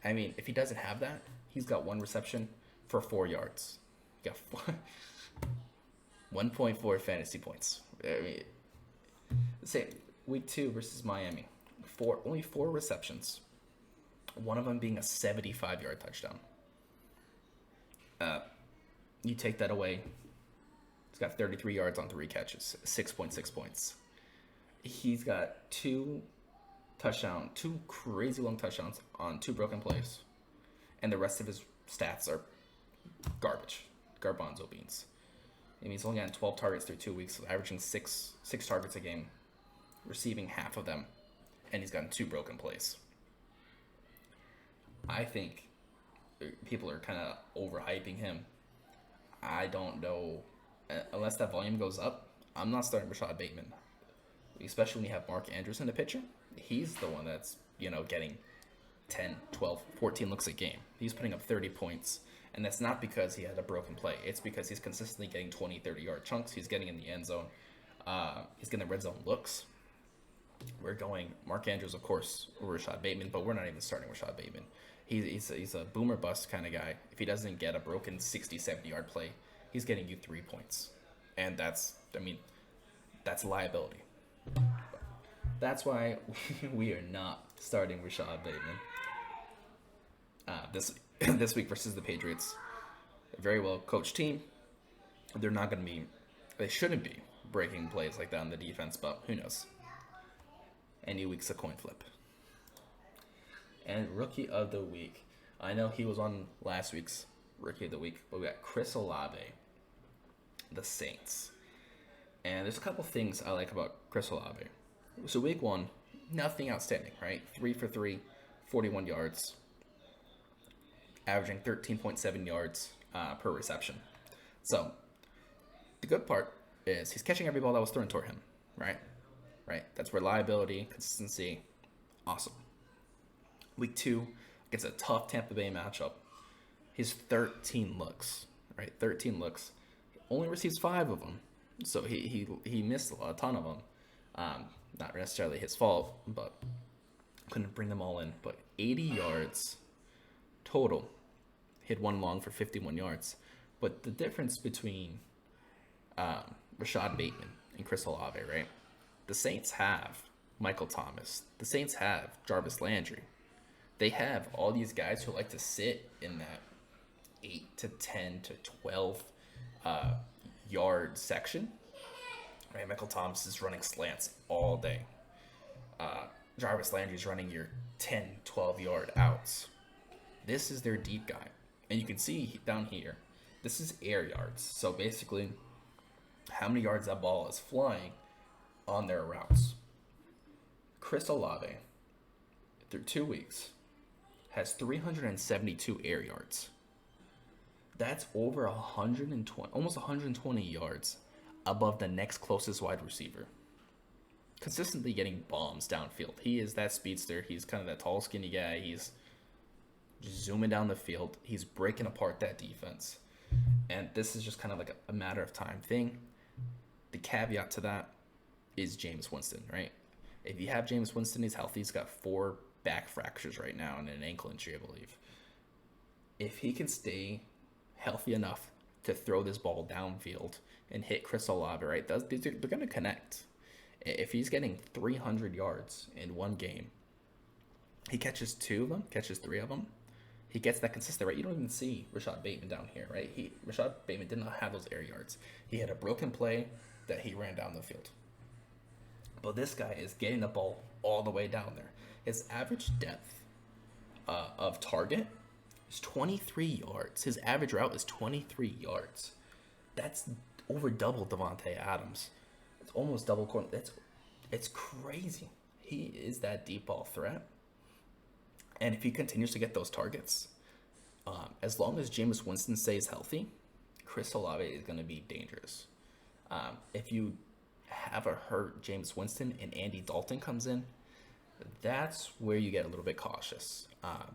I mean, if he doesn't have that, he's got 1 reception for 4 yards. He got 1.4 fantasy points. I mean, say week 2 versus Miami, only 4 receptions. One of them being a 75-yard touchdown. You take that away, he's got 33 yards on 3 catches, 6.6 points. He's got 2 crazy long touchdowns on 2 broken plays, and the rest of his stats are garbanzo beans. I mean, he's only gotten 12 targets through 2 weeks, so averaging six targets a game, receiving half of them, and he's gotten 2 broken plays. I think people are kind of overhyping him. I don't know. Unless that volume goes up, I'm not starting Rashad Bateman. Especially when you have Mark Andrews in the picture. He's the one that's, getting 10, 12, 14 looks a game. He's putting up 30 points. And that's not because he had a broken play. It's because he's consistently getting 20, 30-yard chunks. He's getting in the end zone. He's getting the red zone looks. We're going Mark Andrews, of course, or Rashad Bateman, but we're not even starting Rashad Bateman. He's a boomer bust kind of guy. If he doesn't get a broken 60, 70-yard play, he's getting you 3 points. And that's a liability. That's why we are not starting Rashad Bateman this this week versus the Patriots. A very well coached team. They're not going to be, they shouldn't be breaking plays like that on the defense, but who knows? Any week's a coin flip. And Rookie of the Week. I know he was on last week's Rookie of the Week, but we got Chris Olave, the Saints. And there's a couple things I like about Chris Olave. So week 1, nothing outstanding, right? 3 for 3, 41 yards, averaging 13.7 yards per reception. So the good part is he's catching every ball that was thrown toward him, right? Right? That's reliability, consistency. Awesome. Week 2 against a tough Tampa Bay matchup. He's 13 looks, right? 13 looks. He only receives 5 of them. So he missed a ton of them. Not necessarily his fault, but couldn't bring them all in. But 80 yards total. Hit 1 long for 51 yards. But the difference between Rashad Bateman and Chris Olave, right? The Saints have Michael Thomas. The Saints have Jarvis Landry. They have all these guys who like to sit in that 8 to 10 to 12 yard section. Right, Michael Thomas is running slants all day. Jarvis Landry is running your 10, 12 yard outs. This is their deep guy. And you can see down here, this is air yards. So basically, how many yards that ball is flying on their routes. Chris Olave, through 2 weeks, has 372 air yards. That's over 120, almost 120 yards above the next closest wide receiver. Consistently getting bombs downfield. He is that speedster. He's kind of that tall, skinny guy. He's just zooming down the field. He's breaking apart that defense. And this is just kind of like a matter of time thing. The caveat to that is Jameis Winston, right? If you have Jameis Winston, he's healthy. He's got 4 back fractures right now and an ankle injury, I believe. If he can stay healthy enough to throw this ball downfield and hit Chris Olave, right, they're going to connect. If he's getting 300 yards in one game, he catches 2 of them, catches 3 of them, he gets that consistent, right? You don't even see Rashad Bateman down here, right? Rashad Bateman did not have those air yards. He had a broken play that he ran down the field. But this guy is getting the ball all the way down there. His average depth of target is 23 yards. His average route is 23 yards. That's over double Davante Adams. It's almost double corner. It's crazy. He is that deep ball threat. And if he continues to get those targets, as long as Jameis Winston stays healthy, Chris Olave is going to be dangerous. If you have a hurt Jameis Winston and Andy Dalton comes in, that's where you get a little bit cautious.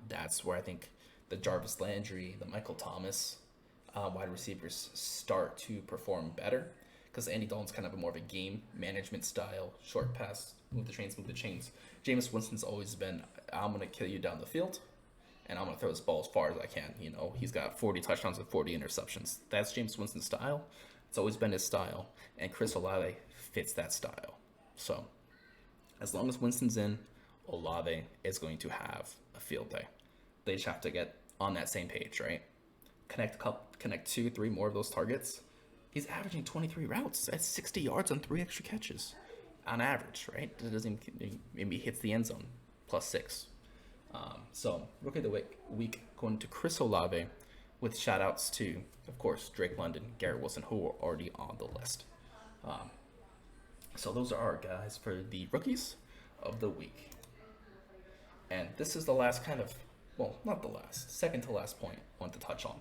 That's where I think the Jarvis Landry, the Michael Thomas wide receivers start to perform better, because Andy Dalton's kind of more of a game management style, short pass, move the chains, move the chains. Jameis Winston's always been, I'm going to kill you down the field, and I'm going to throw this ball as far as I can. You know, he's got 40 touchdowns and 40 interceptions. That's Jameis Winston's style. It's always been his style, and Chris Olave fits that style. So, as long as Winston's in, Olave is going to have a field day. They just have to get on that same page, right? Connect 2, 3 more of those targets. He's averaging 23 routes. That's 60 yards on 3 extra catches on average, right? It doesn't maybe hits the end zone +6. So Rookie of the Week going to Chris Olave, with shout outs to, of course, Drake London, Garrett Wilson, who are already on the list. So those are our guys for the Rookies of the Week. And this is the last kind of, well, not the last, second to last point I want to touch on.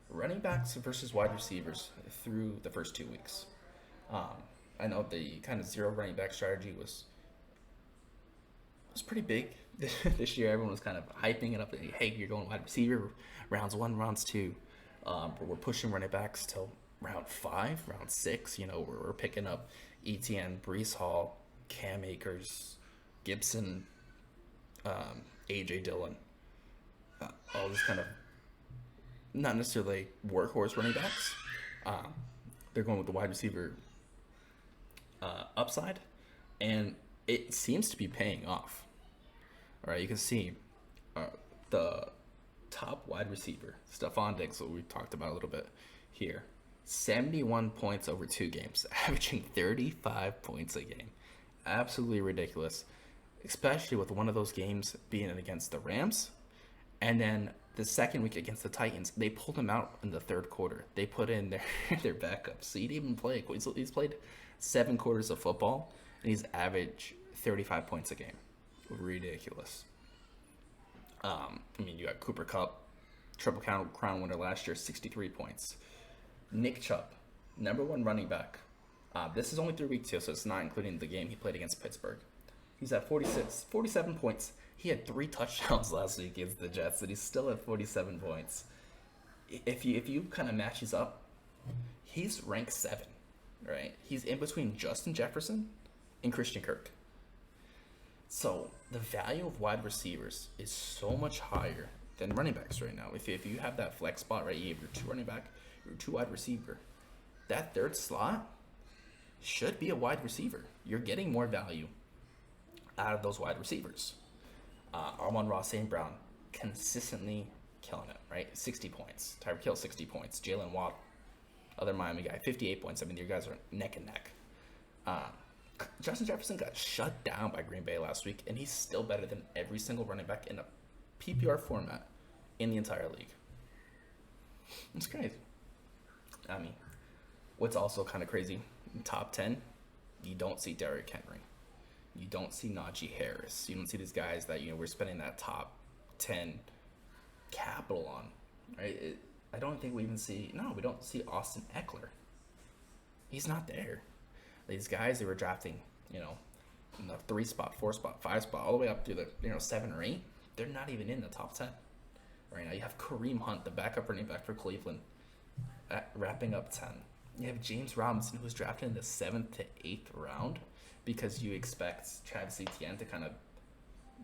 Running backs versus wide receivers through the first 2 weeks. I know the kind of 0 running back strategy was pretty big this year. Everyone was kind of hyping it up. Hey, you're going wide receiver, rounds 1, rounds 2. But we're pushing running backs till round 5, round 6, we're picking up ETN, Brees Hall, Cam Akers, Gibson, AJ Dillon, all these kind of not necessarily workhorse running backs. Um, they're going with the wide receiver upside, and it seems to be paying off. All right, you can see the top wide receiver, Stephon Diggs, what we talked about a little bit here, 71 points over 2 games, averaging 35 points a game. Absolutely ridiculous, especially with one of those games being against the Rams. And then the second week against the Titans, they pulled him out in the third quarter. They put in their backup. So he didn't even play. He's played 7 quarters of football, and he's averaged 35 points a game. Ridiculous. You got Cooper Kupp, Triple Crown winner last year, 63 points. Nick Chubb, number 1 running back. This is only through week 2, so it's not including the game he played against Pittsburgh. He's at 47 points. He had 3 touchdowns last week against the Jets, and he's still at 47 points. If you kind of match these up, he's ranked 7, right? He's in between Justin Jefferson and Christian Kirk. So the value of wide receivers is so much higher than running backs right now. If you have that flex spot, right, you have your 2 running back, your 2 wide receiver, that third slot should be a wide receiver. You're getting more value out of those wide receivers. Amon-Ra St. Brown consistently killing it, right? 60 points. Tyreek Hill, 60 points. Jalen Watt, other Miami guy, 58 points. Your guys are neck and neck. Justin Jefferson got shut down by Green Bay last week, and he's still better than every single running back in a PPR format in the entire league. It's crazy. What's also kind of crazy, in top 10, you don't see Derrick Henry. You don't see Najee Harris. You don't see these guys that, we're spending that top 10 capital on, right? I don't think we don't see Austin Eckler. He's not there. These guys they were drafting, in the 3 spot, 4 spot, 5 spot, all the way up to the, 7 or 8, they're not even in the top 10. Right now you have Kareem Hunt, the backup running back for Cleveland, wrapping up 10. You have James Robinson, who was drafted in the 7th to 8th round, because you expect Travis Etienne to kind of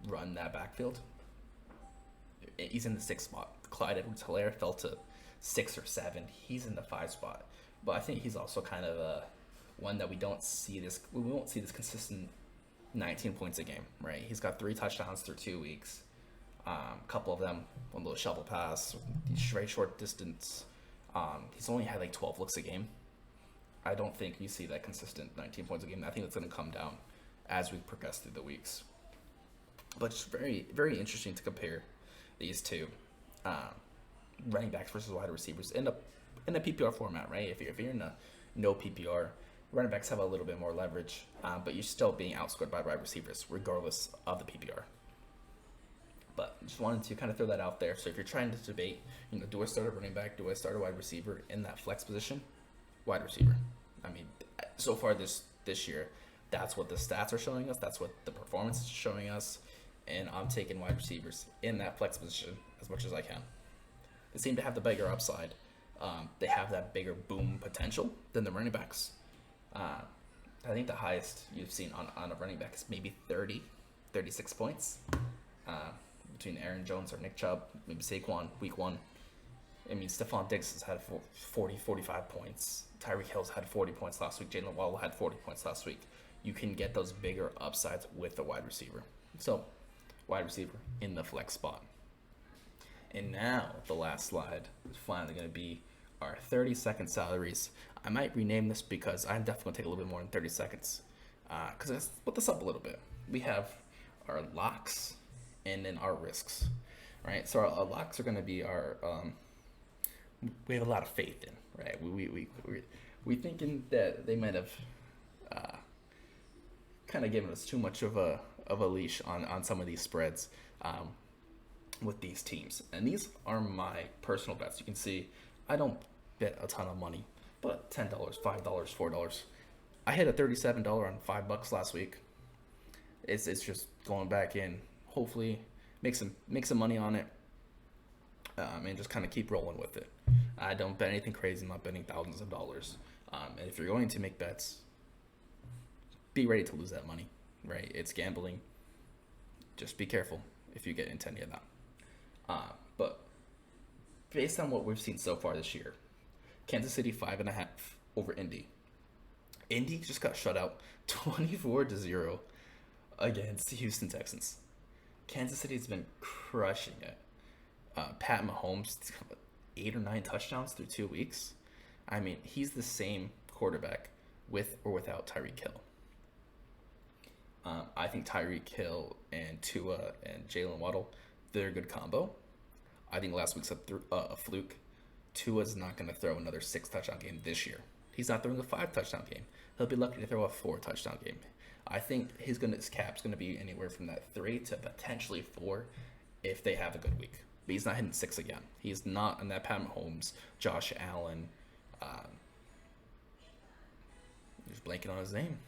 run that backfield. He's in the 6th spot. Clyde Edwards-Helaire fell to 6 or 7. He's in the 5 spot. But I think he's also kind of one that we won't see this consistent 19 points a game, right? He's got 3 touchdowns through 2 weeks. A couple of them, one little shovel pass, very short distance. He's only had 12 looks a game. I don't think you see that consistent 19 points a game. I think it's going to come down as we progress through the weeks. But it's very, very interesting to compare these two running backs versus wide receivers in a PPR format, right? If you're in a no PPR, running backs have a little bit more leverage, but you're still being outscored by wide receivers regardless of the PPR. But just wanted to kind of throw that out there. So if you're trying to debate, do I start a running back? Do I start a wide receiver in that flex position? Wide receiver. So far this year, that's what the stats are showing us. That's what the performance is showing us. And I'm taking wide receivers in that flex position as much as I can. They seem to have the bigger upside. They have that bigger boom potential than the running backs. I think the highest you've seen on a running back is maybe 36 points. Between Aaron Jones or Nick Chubb, maybe Saquon, week 1. Stephon Diggs has had 45 points. Tyreek Hill's had 40 points last week. Jalen Waddle had 40 points last week. You can get those bigger upsides with the wide receiver. So, wide receiver in the flex spot. And now, the last slide is finally going to be our 30-second salaries. I might rename this because I'm definitely going to take a little bit more than 30 seconds. Because let's split this up a little bit. We have our locks and then our risks, right? So our locks are going to be our we have a lot of faith in, right? We thinking that they might have kind of given us too much of a leash on some of these spreads with these teams, and these are my personal bets. You can see I don't bet a ton of money, but $10, $5, $4. I hit a $37 on $5 last week. It's just going back in. Hopefully, make some money on it, and just kind of keep rolling with it. I don't bet anything crazy. I'm not betting thousands of dollars. And if you're going to make bets, be ready to lose that money, right? It's gambling. Just be careful if you get into any of that. But based on what we've seen so far this year, Kansas City 5.5 over Indy. Indy just got shut out 24-0 against the Houston Texans. Kansas City's been crushing it. Pat Mahomes, 8 or 9 touchdowns through 2 weeks. I mean, he's the same quarterback with or without Tyreek Hill. I think Tyreek Hill and Tua and Jalen Waddle, they're a good combo. I think last week's a fluke. Tua's not going to throw another 6 touchdown game this year. He's not throwing a 5 touchdown game. He'll be lucky to throw a 4 touchdown game. I think his cap's going to be anywhere from that 3 to potentially 4 if they have a good week. But he's not hitting 6 again. He's not in that Pat Mahomes, Josh Allen. Just blanking on his name.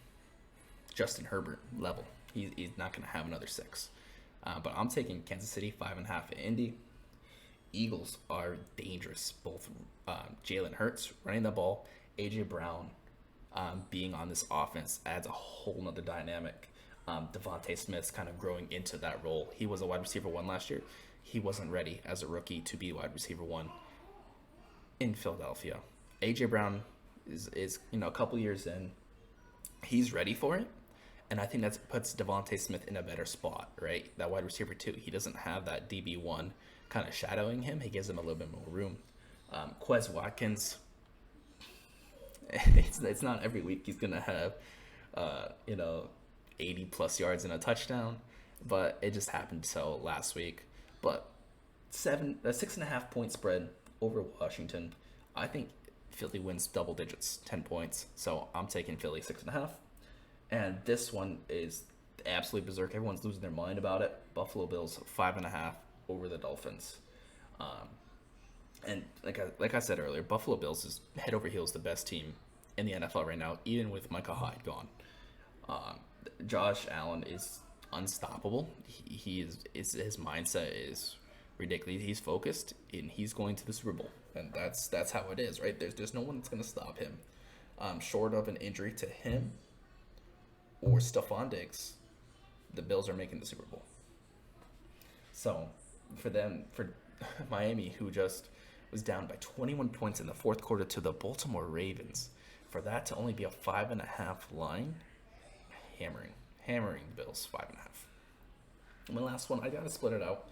Justin Herbert level. He's not going to have another 6. But I'm taking Kansas City 5.5 at Indy. Eagles are dangerous. Both Jalen Hurts running the ball, AJ Brown being on this offense adds a whole nother dynamic. Devontae Smith's kind of growing into that role. He was a wide receiver 1 last year. He wasn't ready as a rookie to be wide receiver 1 in Philadelphia. AJ Brown is a couple years in. He's ready for it. And I think that puts Devontae Smith in a better spot, right? That wide receiver 2, he doesn't have that DB1 kind of shadowing him. He gives him a little bit more room. Quez Watkins, it's not every week he's going to have, 80 plus yards and a touchdown, but it just happened so last week. But a 6.5 point spread over Washington. I think Philly wins double digits, 10 points. So I'm taking Philly 6.5. And this one is absolutely berserk. Everyone's losing their mind about it. Buffalo Bills 5.5 over the Dolphins. And like I said earlier, Buffalo Bills is head over heels the best team in the NFL right now, even with Micah Hyde gone. Josh Allen is unstoppable. His mindset is ridiculous. He's focused and he's going to the Super Bowl, and that's how it is, right? There's no one that's going to stop him, short of an injury to him or Stephon Diggs. The Bills are making the Super Bowl. So for Miami, who just was down by 21 points in the fourth quarter to the Baltimore Ravens, for that to only be a 5.5 line, hammering the Bills 5.5. And my last one, I gotta split it out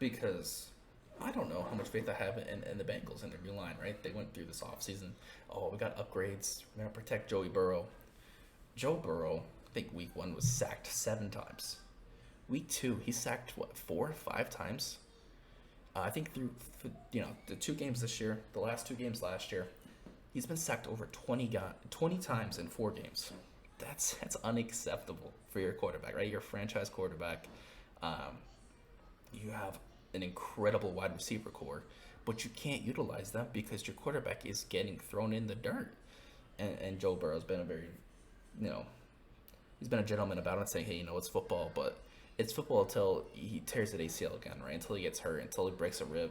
because I don't know how much faith I have in the Bengals and their new line, right? They went through this offseason. Oh, we got upgrades. We're gonna protect Joey Burrow. Joe Burrow, I think week 1 was sacked 7 times. Week 2, he sacked 4 or 5 times. I think through the 2 games this year, the last 2 games last year, he's been sacked over 20 times in 4 games. That's unacceptable for your quarterback, right? Your franchise quarterback. You have an incredible wide receiver core, but you can't utilize them because your quarterback is getting thrown in the dirt. And Joe Burrow's been he's been a gentleman about it, saying, hey, it's football, but it's football until he tears an ACL again, right? Until he gets hurt, until he breaks a rib,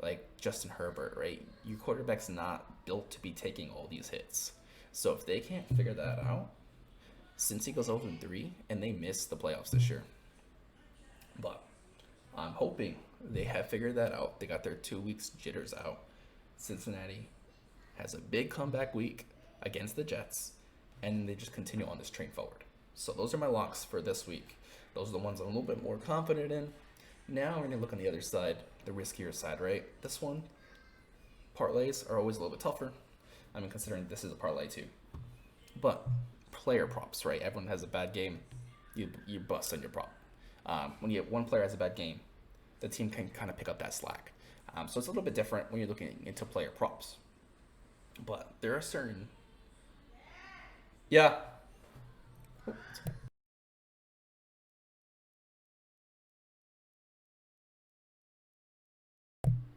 like Justin Herbert, right? Your quarterback's not built to be taking all these hits. So if they can't figure that out, Cincy goes 0-3 and they miss the playoffs this year. But I'm hoping they have figured that out. They got their 2 weeks jitters out. Cincinnati has a big comeback week against the Jets, and they just continue on this train forward. So those are my locks for this week. Those are the ones I'm a little bit more confident in. Now we're going to look on the other side, the riskier side, right? This one, parlays are always a little bit tougher. I mean, considering this is a parlay too. But player props, right? Everyone has a bad game. You bust on your prop. When you have one player has a bad game, the team can kind of pick up that slack. So it's a little bit different when you're looking into player props. But there are certain... Yeah.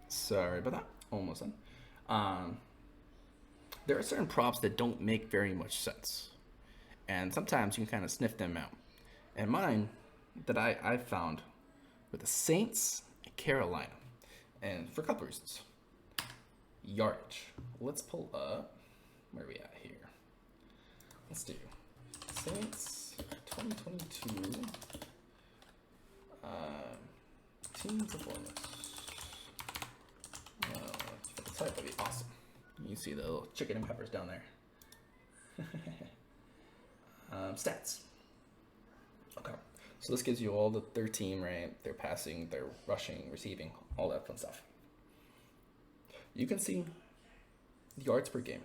Sorry about that. Almost done. Um, there are certain props that don't make very much sense. And sometimes you can kind of sniff them out. And mine that I found were the Saints and Carolina. And for a couple reasons. yardage. Let's pull up. Where are we at here? Let's do Saints 2022 team performance. For the type, that'd be awesome. You see the little chicken and peppers down there. Stats. Okay, so this gives you all their team, right? Their passing, their rushing, receiving, all that fun stuff. You can see yards per game.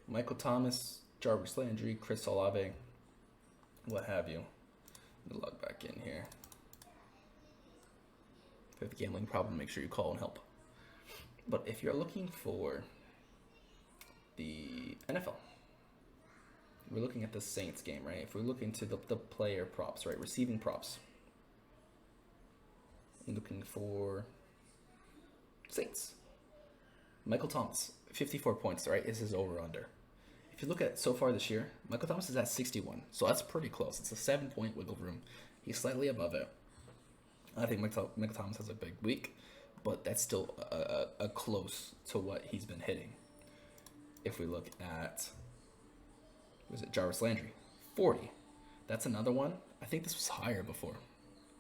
Michael Thomas, Jarvis Landry, Chris Olave, what have you. Let me log back in here. If you have a gambling problem, make sure you call and help. But if you're looking for the NFL, we're looking at the Saints game, right? If we're looking to the player props, right? Receiving props. I'm looking for Saints. Michael Thomas, 54 points, right? Is his over-under. If you look at so far this year, Michael Thomas is at 61. So that's pretty close. It's a 7-point wiggle room. He's slightly above it. I think Michael Thomas has a big week, but that's still a close to what he's been hitting. If we look at, was it Jarvis Landry? 40. That's another one. I think this was higher before.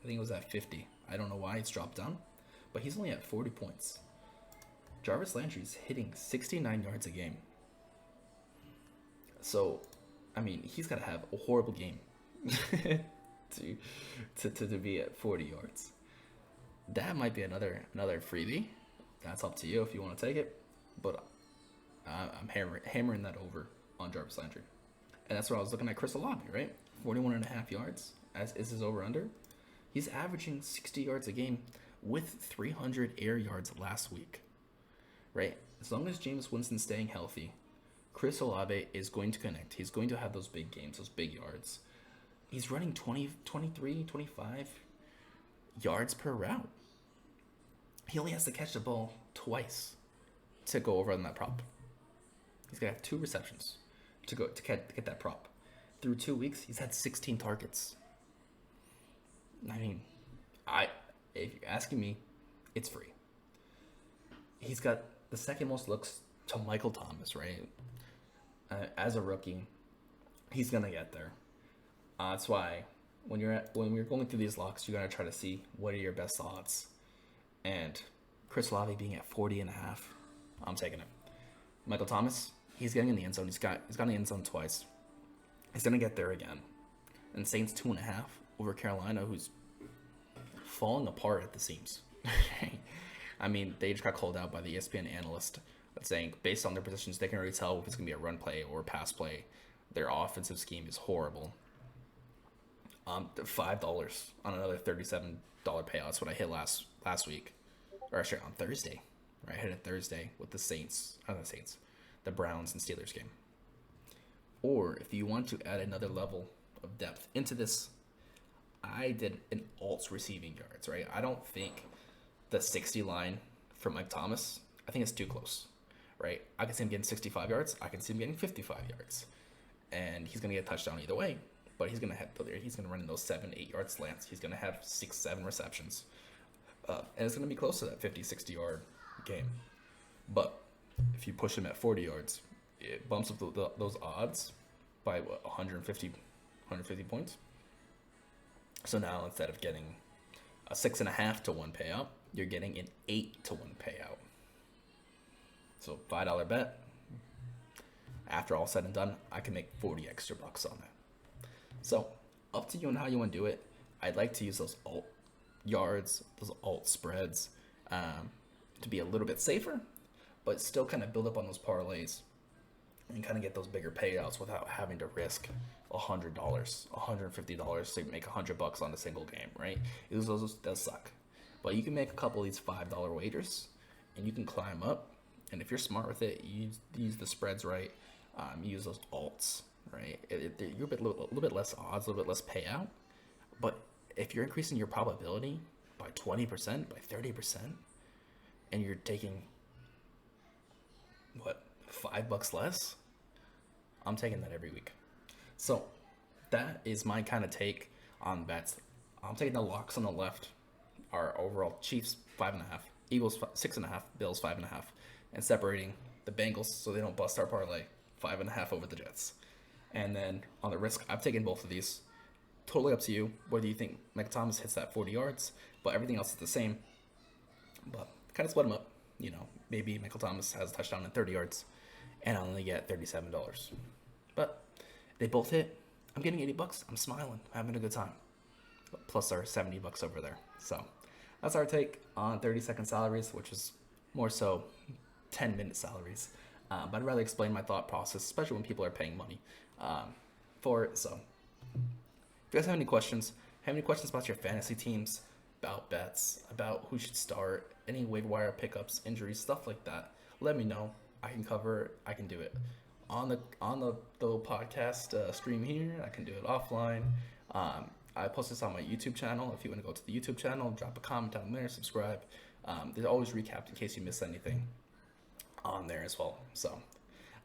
I think it was at 50. I don't know why it's dropped down, but he's only at 40 points. Jarvis Landry's hitting 69 yards a game. So, I mean, he's got to have a horrible game to be at 40 yards. That might be another freebie. That's up to you if you want to take it. But I'm hammering that over on Jarvis Landry. And that's what I was looking at Chris Olave, right? 41.5 yards as is his over-under. He's averaging 60 yards a game with 300 air yards last week, right? As long as Jameis Winston's staying healthy, Chris Olave is going to connect. He's going to have those big games, those big yards. He's running 20, 23, 25 yards per route. He only has to catch the ball twice to go over on that prop. He's going to have 2 receptions to get that prop. Through 2 weeks, he's had 16 targets. I mean, if you're asking me, it's free. He's got the second most looks to Michael Thomas, right? As a rookie, he's gonna get there. That's why when you're going through these locks, you're gonna try to see what are your best odds. And Chris Olave being at 40.5, I'm taking it. Michael Thomas, he's getting in the end zone. He's got in the end zone twice. He's gonna get there again. And Saints 2.5 over Carolina, who's falling apart at the seams. I mean, they just got called out by the ESPN analyst saying based on their positions, they can already tell if it's gonna be a run play or a pass play. Their offensive scheme is horrible. $5 on another $37 payout. That's what I hit last week, or actually on Thursday. Right, I hit it Thursday with the Saints, the Browns and Steelers game. Or if you want to add another level of depth into this, I did an alts receiving yards. Right, I don't think the 60 line for Mike Thomas, I think it's too close. Right, I can see him getting 65 yards. I can see him getting 55 yards, and he's gonna get a touchdown either way. But he's gonna run in those 7-8 yard slants. He's gonna have 6-7 receptions, and it's gonna be close to that 50-60 yard game. But if you push him at 40 yards, it bumps up those odds by 150 points. So now instead of getting a 6.5 to 1 payout, you're getting an 8 to 1 payout. So $5 bet. After all said and done, I can make 40 extra bucks on that. So up to you on how you want to do it. I'd like to use those alt yards, those alt spreads, to be a little bit safer, but still kind of build up on those parlays and kind of get those bigger payouts without having to risk $100, $150 to make $100 on a single game, right? Those does suck, but you can make a couple of these $5 wagers, and you can climb up. And if you're smart with it, you use the spreads right. You use those alts, right? You're a little bit less odds, a little bit less payout. But if you're increasing your probability by 20%, by 30%, and you're taking, $5 less? I'm taking that every week. So that is my kind of take on bets. I'm taking the locks on the left. Our overall Chiefs 5.5, Eagles 6.5, Bills 5.5, and separating the Bengals so they don't bust our parlay 5.5 over the Jets. And then on the risk, I've taken both of these. Totally up to you whether you think Michael Thomas hits that 40 yards, but everything else is the same. But kind of split them up. Maybe Michael Thomas has a touchdown in 30 yards, and I only get $37. But they both hit. I'm getting $80. I'm smiling, having a good time. Plus our $70 over there. So that's our take on 30-second salaries, which is more so 10-minute salaries. But I'd rather explain my thought process, especially when people are paying money for it. So if you guys have any questions about your fantasy teams, about bets, about who should start, any waiver wire pickups, injuries, stuff like that, let me know. I can cover it. I can do it on the podcast stream here. I can do it offline. I post this on my YouTube channel. If you want to go to the YouTube channel, drop a comment down there, subscribe. There's always recapped in case you miss anything on there as well. So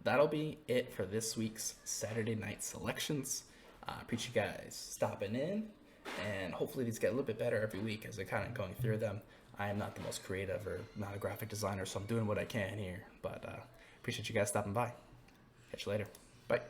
that'll be it for this week's Saturday night selections. Appreciate you guys stopping in, and hopefully these get a little bit better every week as I'm kind of going through them. I am not the most creative or not a graphic designer, so I'm doing what I can here. But appreciate you guys stopping by. Catch you later. Bye.